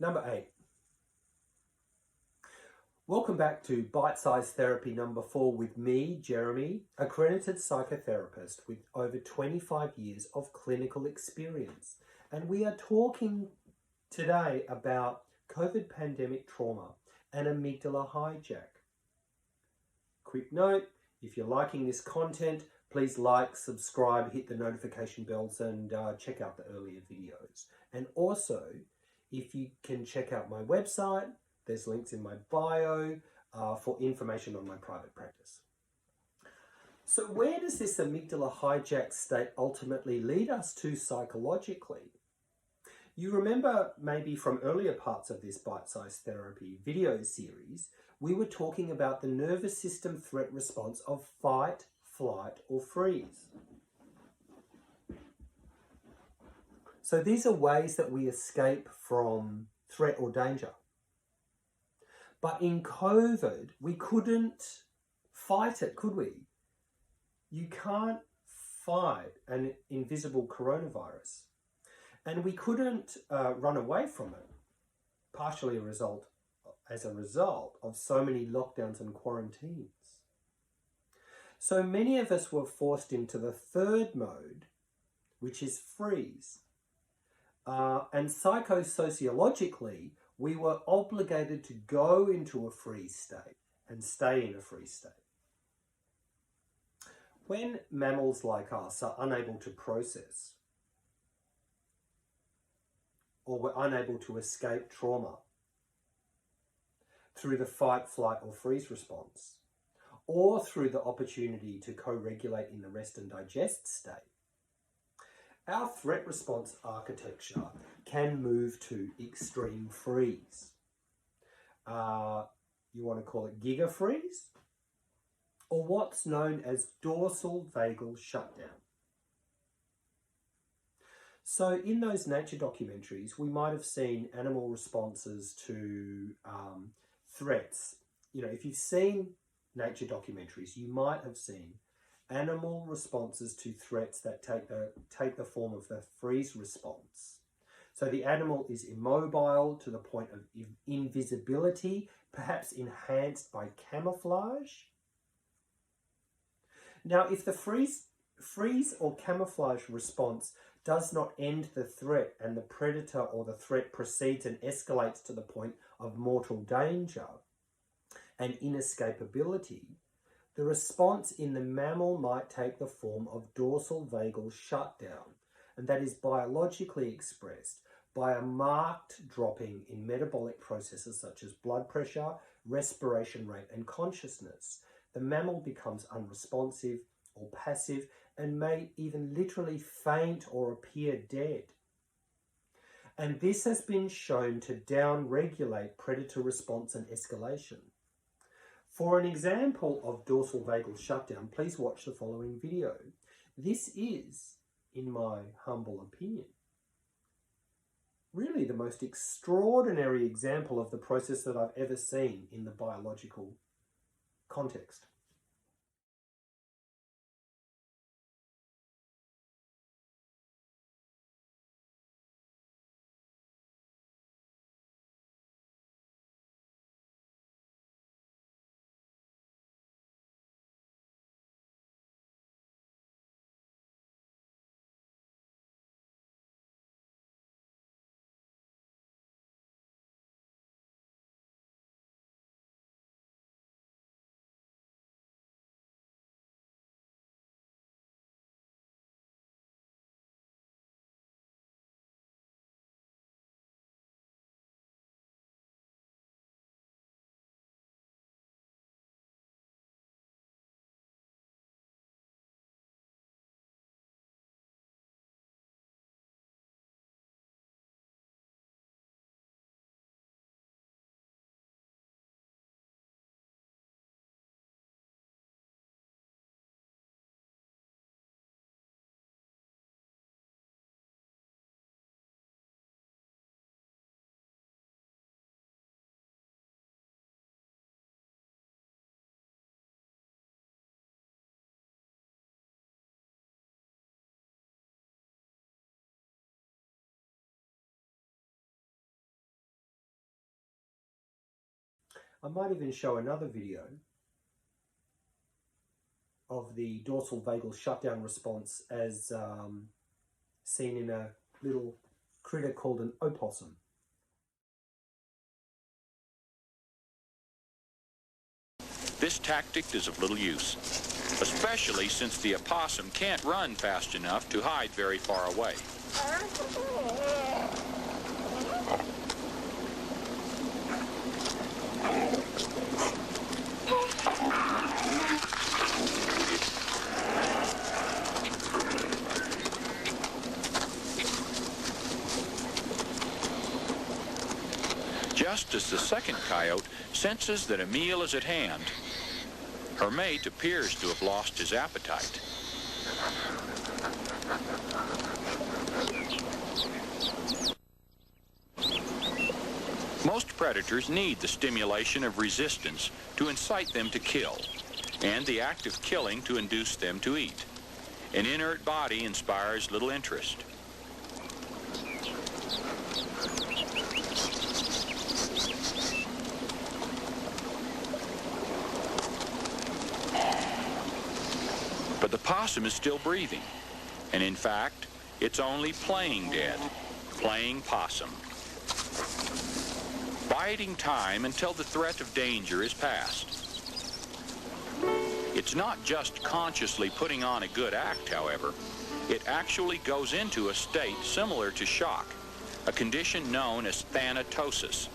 Number 8. Welcome back to Bite-Sized Therapy number 4 with me, Jeremy, accredited psychotherapist with over 25 years of clinical experience. And we are talking today about COVID pandemic trauma and amygdala hijack. Quick note, if you're liking this content, please like, subscribe, hit the notification bells and check out the earlier videos. And also, if you can check out my website, there's links in my bio for information on my private practice. So where does this amygdala hijack state ultimately lead us to psychologically? You remember maybe from earlier parts of this bite-sized therapy video series, we were talking about the nervous system threat response of fight, flight, or freeze. So these are ways that we escape from threat or danger. But in COVID, we couldn't fight it, could we? You can't fight an invisible coronavirus. And we couldn't run away from it, partially as a result of so many lockdowns and quarantines. So many of us were forced into the third mode, which is freeze. And psychosociologically, we were obligated to go into a freeze state and stay in a freeze state. When mammals like us are unable to process or we're unable to escape trauma through the fight, flight, or freeze response, or through the opportunity to co-regulate in the rest and digest state, our threat response architecture can move to extreme freeze. You want to call it Gigafreeze, or what's known as dorsal vagal shutdown. So in those nature documentaries, we might have seen animal responses to threats. You know, if you've seen nature documentaries, you might have seen animal responses to threats that take the form of the freeze response. So the animal is immobile to the point of invisibility, perhaps enhanced by camouflage. Now, if the freeze or camouflage response does not end the threat and the predator or the threat proceeds and escalates to the point of mortal danger and inescapability, the response in the mammal might take the form of dorsal vagal shutdown, and that is biologically expressed by a marked dropping in metabolic processes such as blood pressure, respiration rate, and consciousness. The mammal becomes unresponsive or passive and may even literally faint or appear dead. And this has been shown to down-regulate predator response and escalation. For an example of dorsal vagal shutdown, please watch the following video. This is, in my humble opinion, really the most extraordinary example of the process that I've ever seen in the biological context. I might even show another video of the dorsal vagal shutdown response as seen in a little critter called an opossum. This tactic is of little use, especially since the opossum can't run fast enough to hide very far away. Just as the second coyote senses that a meal is at hand, her mate appears to have lost his appetite. Most predators need the stimulation of resistance to incite them to kill, and the act of killing to induce them to eat. An inert body inspires little interest. But the possum is still breathing, and in fact, it's only playing dead, playing possum. Biding time until the threat of danger is past. It's not just consciously putting on a good act, however. It actually goes into a state similar to shock, a condition known as thanatosis.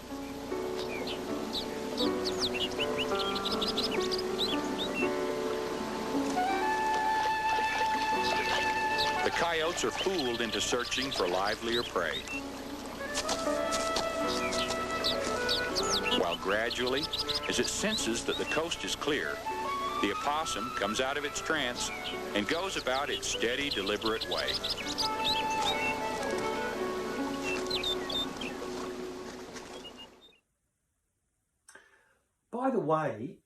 The coyotes are fooled into searching for livelier prey. While gradually, as it senses that the coast is clear, the opossum comes out of its trance and goes about its steady, deliberate way. By the way,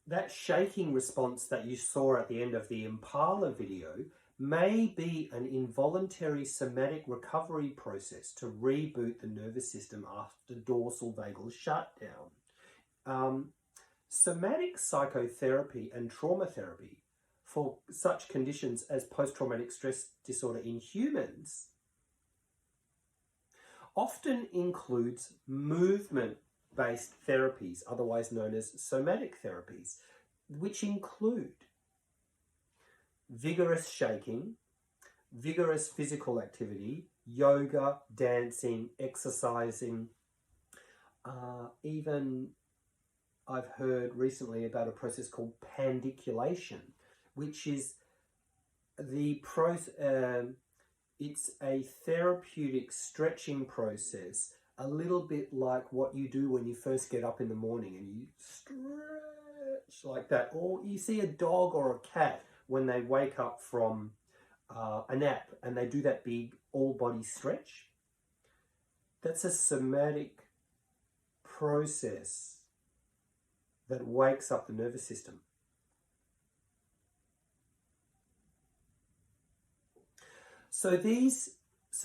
that shaking response that you saw at the end of the impala video may be an involuntary somatic recovery process to reboot the nervous system after dorsal vagal shutdown. Somatic psychotherapy and trauma therapy for such conditions as post-traumatic stress disorder in humans often includes movement-based therapies, otherwise known as somatic therapies, which include vigorous shaking, vigorous physical activity, yoga, dancing, exercising. Even I've heard recently about a process called pandiculation, which is it's a therapeutic stretching process, a little bit like what you do when you first get up in the morning and you stretch like that. Or you see a dog or a cat when they wake up from a nap and they do that big all-body stretch. That's a somatic process that wakes up the nervous system. So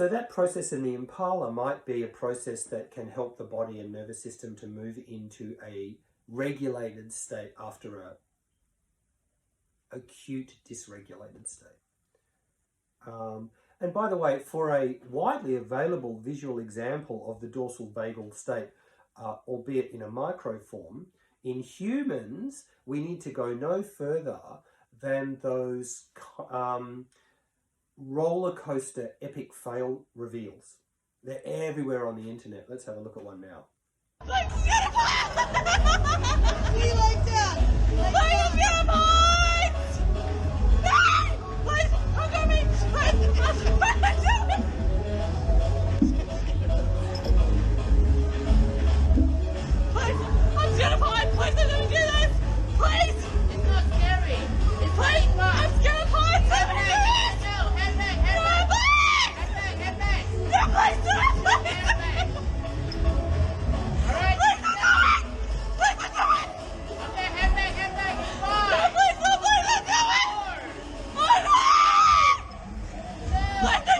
that process in the impala might be a process that can help the body and nervous system to move into a regulated state after a acute dysregulated state. And by the way, for a widely available visual example of the dorsal vagal state, albeit in a micro form, in humans, we need to go no further than those roller coaster epic fail reveals. They're everywhere on the internet. Let's have a look at one now. We like that. Please get a point! No! Please, look at me! Please, I'm terrified! Please don't do this! Please! It's not scary. It's Please! I'm scared of heights! Head back. No, head back, head back. Please! Head back. No, please do it! Please! Head back. All right. Please don't do it! Please don't do it! Okay, head back. It's No, fine. please don't do it! I know! No. Please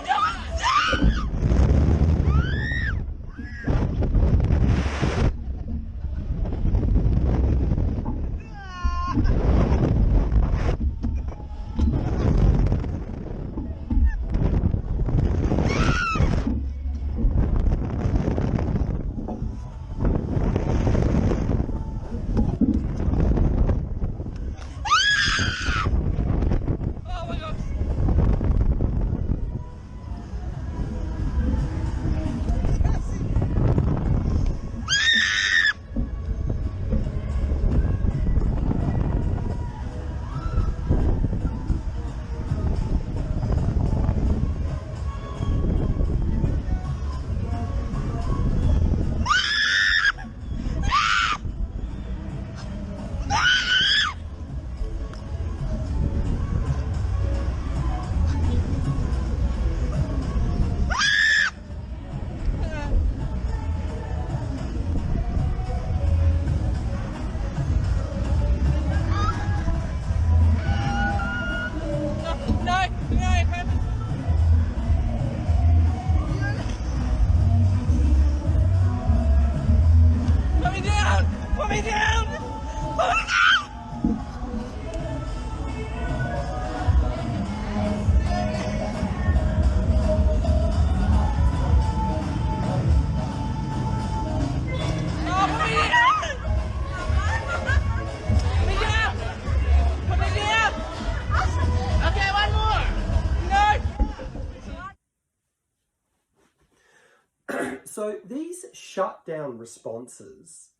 So these shutdown responses,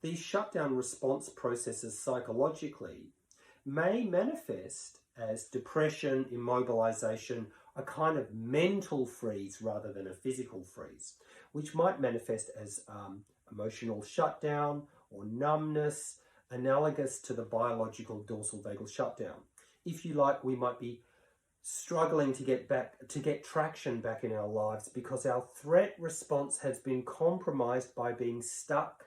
these shutdown response processes psychologically may manifest as depression, immobilisation, a kind of mental freeze rather than a physical freeze, which might manifest as emotional shutdown or numbness, analogous to the biological dorsal vagal shutdown. If you like, we might be struggling to get traction back in our lives because our threat response has been compromised by being stuck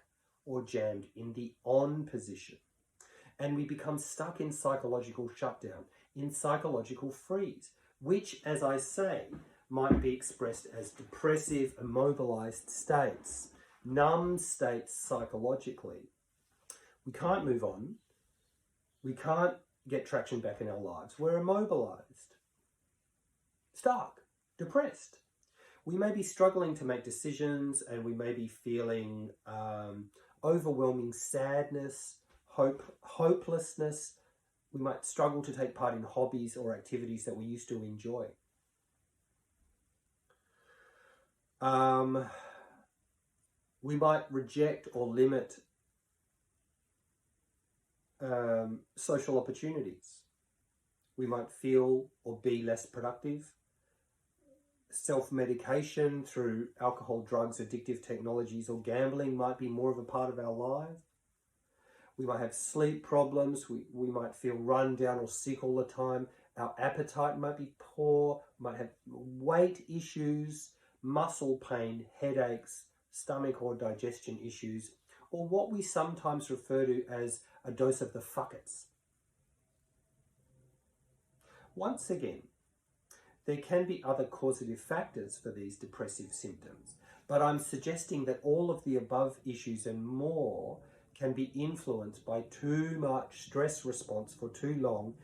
or jammed in the on position. And we become stuck in psychological shutdown, in psychological freeze, which, as I say, might be expressed as depressive, immobilized states, numb states psychologically. We can't move on. We can't get traction back in our lives. We're immobilized, stuck, depressed. We may be struggling to make decisions, and we may be feeling overwhelming sadness, hopelessness. We might struggle to take part in hobbies or activities that we used to enjoy. We might reject or limit social opportunities. We might feel or be less productive. Self-medication through alcohol, drugs, addictive technologies, or gambling might be more of a part of our lives. We might have sleep problems. We might feel run down or sick all the time. Our appetite might be poor. We might have weight issues, muscle pain, headaches, stomach or digestion issues, or what we sometimes refer to as a dose of the fuckets. Once again, there can be other causative factors for these depressive symptoms, but I'm suggesting that all of the above issues and more can be influenced by too much stress response for too long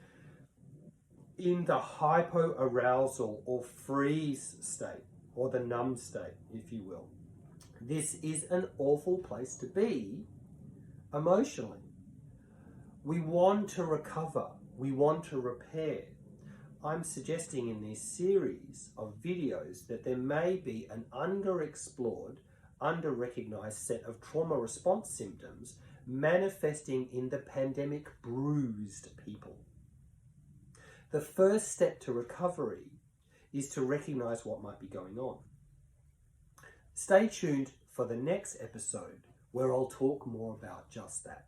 in the hypoarousal or freeze state, or the numb state, if you will. This is an awful place to be emotionally. We want to recover. We want to repair. I'm suggesting in this series of videos that there may be an underexplored, under-recognized set of trauma response symptoms manifesting in the pandemic bruised people. The first step to recovery is to recognize what might be going on. Stay tuned for the next episode where I'll talk more about just that.